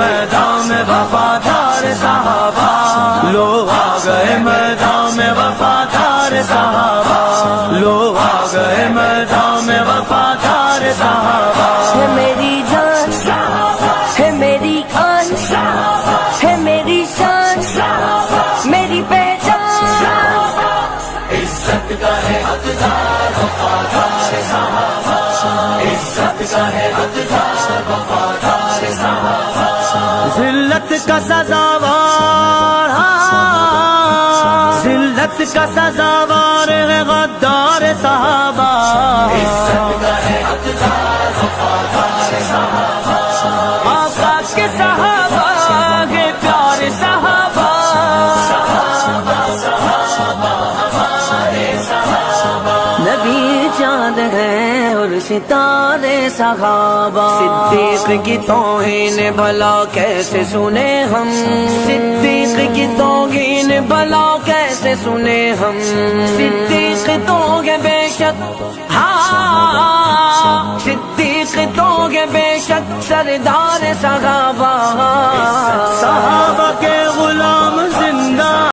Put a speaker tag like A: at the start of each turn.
A: میدان میں وفادار صحابہ، لو آ گئے میدان میں وفادار صحابہ، لو آ گئے میدان میں وفادار صحابہ۔
B: ہے میری جان، ہے میری آن، ہے میری شان، میری پہچان،
A: عزت کا ہے حقدار وفادار صحابہ، عزت کا ہے حقدار وفادار صحابہ، ذلت کا سزاوار، ذلت کا سزاوار ہے غدار صحابہ، عزت کا ہے حقدار وفادار صحابہ، آقا کے صحابہ کے پیارے صحابہ،
B: نبی چاند ہے اور ستارے صحابہ،
A: صدیق کی توہین بھلا کیسے سنے ہم، صدیق کی توہین بھلا کیسے سنے ہم، صدیق تو گے بے شک، ہاں صدیق تو گے بے شک سردار صحابہ،